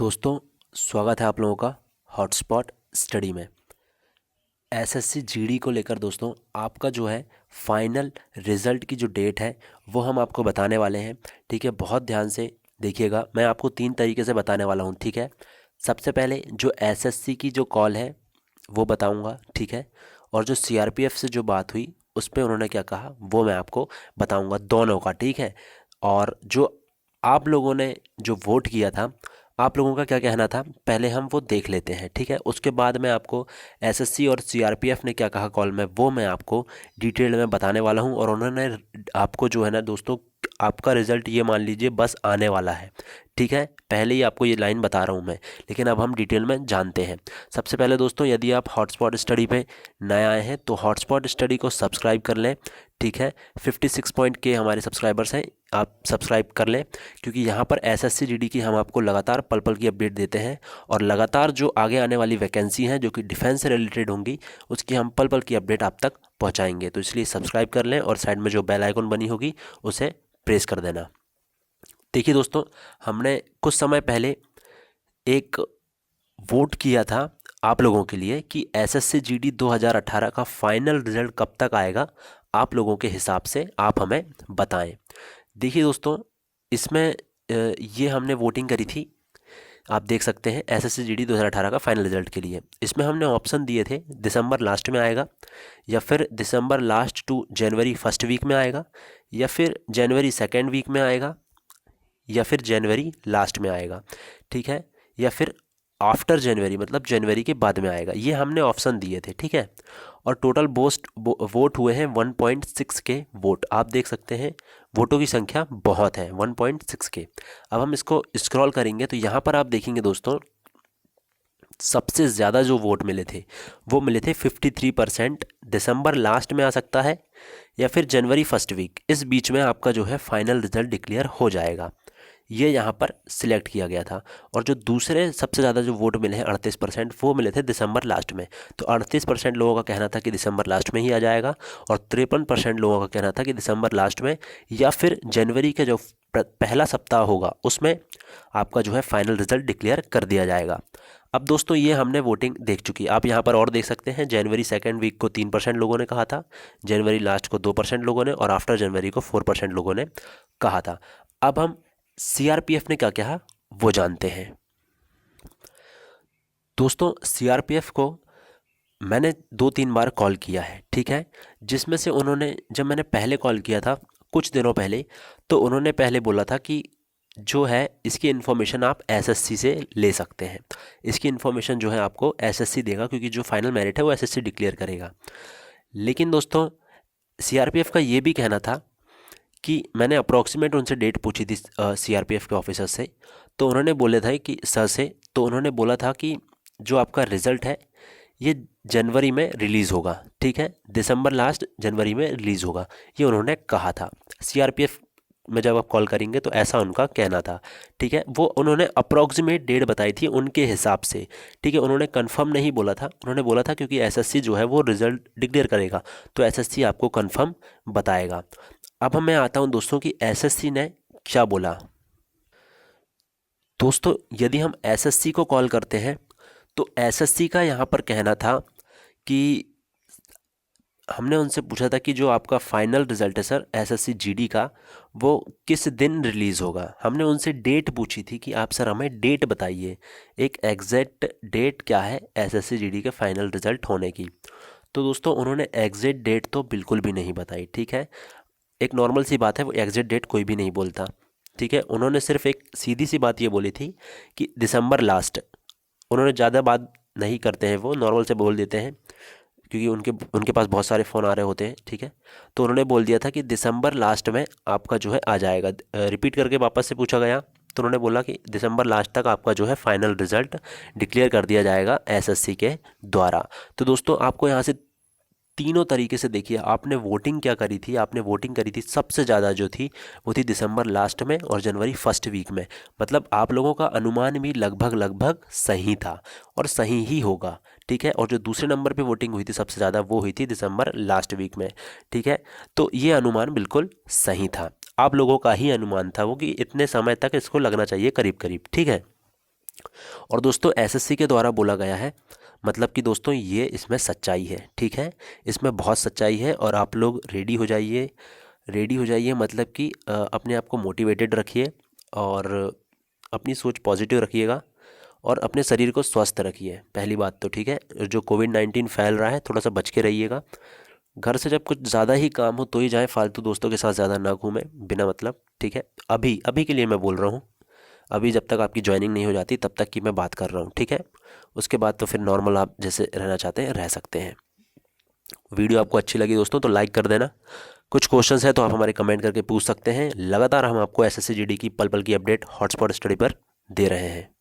दोस्तों, स्वागत है आप लोगों का हॉटस्पॉट स्टडी में। एसएससी जीडी को लेकर दोस्तों आपका जो है फाइनल रिज़ल्ट की जो डेट है वो हम आपको बताने वाले हैं। ठीक है, बहुत ध्यान से देखिएगा। मैं आपको 3 तरीके से बताने वाला हूँ। ठीक है, सबसे पहले जो एसएससी की जो कॉल है वो बताऊँगा। ठीक है, और जो सीआरपीएफ से जो बात हुई उस पर उन्होंने क्या कहा वो मैं आपको बताऊँगा, दोनों का। ठीक है, और जो आप लोगों ने जो वोट किया था, आप लोगों का क्या कहना था, पहले हम वो देख लेते हैं। ठीक है, उसके बाद मैं आपको एसएससी और सीआरपीएफ ने क्या कहा कॉल में वो मैं आपको डिटेल में बताने वाला हूं। और उन्होंने आपको जो है ना दोस्तों, आपका रिज़ल्ट ये मान लीजिए बस आने वाला है। ठीक है, पहले ही आपको ये लाइन बता रहा हूँ मैं, लेकिन अब हम डिटेल में जानते हैं। सबसे पहले दोस्तों, यदि आप हॉटस्पॉट स्टडी पे नए आए हैं तो हॉटस्पॉट स्टडी को सब्सक्राइब कर लें। ठीक है, 56 पॉइंट के हमारे सब्सक्राइबर्स हैं, आप सब्सक्राइब कर लें, क्योंकि यहाँ पर एसएससी जीडी की हम आपको लगातार पल पल की अपडेट देते हैं। और लगातार जो आगे आने वाली वैकेंसी हैं जो कि डिफेंस से रिलेटेड होंगी उसकी हम पल पल की अपडेट आप तक पहुँचाएंगे। तो इसलिए सब्सक्राइब कर लें और साइड में जो बेल आइकन बनी होगी उसे प्रेस कर देना। देखिए दोस्तों, हमने कुछ समय पहले एक वोट किया था आप लोगों के लिए कि एसएससी जीडी 2018 का फाइनल रिजल्ट कब तक आएगा, आप लोगों के हिसाब से आप हमें बताएं। देखिए दोस्तों, इसमें ये हमने वोटिंग करी थी, आप देख सकते हैं एसएससी जीडी 2018 का फाइनल रिजल्ट के लिए। इसमें हमने ऑप्शन दिए थे दिसंबर लास्ट में आएगा, या फिर दिसंबर लास्ट टू जनवरी फर्स्ट वीक में आएगा, या फिर जनवरी सेकेंड वीक में आएगा, या फिर जनवरी लास्ट में आएगा। ठीक है, या फिर आफ्टर जनवरी मतलब जनवरी के बाद में आएगा। ये हमने ऑप्शन दिए थे। ठीक है, और टोटल वोट हुए हैं 1.6 के वोट। आप देख सकते हैं वोटों की संख्या बहुत है, 1.6 के। अब हम इसको स्क्रॉल करेंगे तो यहाँ पर आप देखेंगे दोस्तों, सबसे ज़्यादा जो वोट मिले थे वो मिले थे 53%। दिसंबर लास्ट में आ सकता है या फिर जनवरी फर्स्ट वीक, इस बीच में आपका जो है फाइनल रिजल्ट डिक्लेयर हो जाएगा। ये यहाँ पर सिलेक्ट किया गया था। और जो दूसरे सबसे ज़्यादा जो वोट मिले हैं 38%, वो मिले थे दिसंबर लास्ट में। तो 38% लोगों का कहना था कि दिसंबर लास्ट में ही आ जाएगा, और 53% लोगों का कहना था कि दिसंबर लास्ट में या फिर जनवरी का जो पहला सप्ताह होगा उसमें आपका जो है फाइनल रिजल्ट डिक्लेयर कर दिया जाएगा। अब दोस्तों, ये हमने वोटिंग देख चुकी। आप यहाँ पर और देख सकते हैं, जनवरी सेकेंड वीक को 3% लोगों ने कहा था, जनवरी लास्ट को 2% लोगों ने, और आफ्टर जनवरी को 4% लोगों ने कहा था। अब हम सीआरपीएफ ने क्या कहा वो जानते हैं। दोस्तों, सीआरपीएफ को मैंने 2-3 बार कॉल किया है। ठीक है, जिसमें से उन्होंने, जब मैंने पहले कॉल किया था कुछ दिनों पहले, तो उन्होंने पहले बोला था कि जो है इसकी इन्फॉर्मेशन आप एसएससी से ले सकते हैं। इसकी इन्फॉर्मेशन जो है आपको एसएससी देगा, क्योंकि जो फाइनल मेरिट है वो एसएससी डिक्लेयर करेगा। लेकिन दोस्तों, सीआरपीएफ का ये भी कहना था कि मैंने अप्रॉक्सीमेट उनसे डेट पूछी थी सीआरपीएफ के ऑफिसर से, तो उन्होंने बोले था कि सर से, तो उन्होंने बोला था कि जो आपका रिज़ल्ट है ये जनवरी में रिलीज़ होगा। ठीक है, दिसंबर लास्ट जनवरी में रिलीज़ होगा, ये उन्होंने कहा था। सीआरपीएफ में जब आप कॉल करेंगे तो ऐसा उनका कहना था। ठीक है, वो उन्होंने अप्रॉक्सीमेट डेट बताई थी उनके हिसाब से। ठीक है, उन्होंने कंफर्म नहीं बोला था। उन्होंने बोला था क्योंकि एसएससी जो है वो रिज़ल्ट डिक्लेयर करेगा तो एसएससी आपको कंफर्म बताएगा। अब मैं आता हूं दोस्तों कि एसएससी ने क्या बोला। दोस्तों, यदि हम एसएससी को कॉल करते हैं तो एसएससी का यहाँ पर कहना था कि हमने उनसे पूछा था कि जो आपका फाइनल रिजल्ट है सर एसएससी जीडी का, वो किस दिन रिलीज़ होगा। हमने उनसे डेट पूछी थी कि आप सर हमें डेट बताइए, एक एग्जैक्ट डेट क्या है एसएससी जीडी के फाइनल रिजल्ट होने की। तो दोस्तों, उन्होंने एग्जैक्ट डेट तो बिल्कुल भी नहीं बताई। ठीक है, एक नॉर्मल सी बात है, वो एग्जैक्ट डेट कोई भी नहीं बोलता। ठीक है, उन्होंने सिर्फ एक सीधी सी बात ये बोली थी कि दिसंबर लास्ट। उन्होंने ज़्यादा बात नहीं करते हैं, वो नॉर्मल से बोल देते हैं, क्योंकि उनके उनके पास बहुत सारे फ़ोन आ रहे होते हैं। ठीक है, तो उन्होंने बोल दिया था कि दिसंबर लास्ट में आपका जो है आ जाएगा। रिपीट करके वापस से पूछा गया तो उन्होंने बोला कि दिसंबर लास्ट तक आपका जो है फाइनल रिजल्ट डिक्लेयर कर दिया जाएगा एसएससी के द्वारा। तो दोस्तों, आपको यहाँ से तीनों तरीके से देखिए, आपने वोटिंग क्या करी थी। आपने वोटिंग करी थी सबसे ज़्यादा जो थी वो थी दिसंबर लास्ट में और जनवरी फर्स्ट वीक में। मतलब आप लोगों का अनुमान भी लगभग लगभग सही था और सही ही होगा। ठीक है, और जो दूसरे नंबर पे वोटिंग हुई थी सबसे ज़्यादा वो हुई थी दिसंबर लास्ट वीक में। ठीक है, तो ये अनुमान बिल्कुल सही था। आप लोगों का ही अनुमान था वो कि इतने समय तक इसको लगना चाहिए करीब करीब। ठीक है, और दोस्तों एसएससी के द्वारा बोला गया है, मतलब कि दोस्तों ये इसमें सच्चाई है, ठीक है, इसमें बहुत सच्चाई है। और आप लोग रेडी हो जाइए, रेडी हो जाइए, मतलब कि अपने आप को मोटिवेटेड रखिए और अपनी सोच पॉजिटिव रखिएगा और अपने शरीर को स्वस्थ रखिए, पहली बात तो, ठीक है। जो कोविड-19 फैल रहा है थोड़ा सा बच के रहिएगा। घर से जब कुछ ज़्यादा ही काम हो तो ही जाएं, फालतू दोस्तों के साथ ज़्यादा ना घूमें बिना मतलब, ठीक है। अभी अभी के लिए मैं बोल रहा हूँ, अभी जब तक आपकी ज्वाइनिंग नहीं हो जाती तब तक की मैं बात कर रहा हूँ, ठीक है। उसके बाद तो फिर नॉर्मल आप जैसे रहना चाहते हैं रह सकते हैं। वीडियो आपको अच्छी लगी दोस्तों तो लाइक कर देना। कुछ क्वेश्चंस है तो आप हमारे कमेंट करके पूछ सकते हैं। लगातार हम आपको एसएससी जीडी की पल पल की अपडेट हॉटस्पॉट स्टडी पर दे रहे हैं।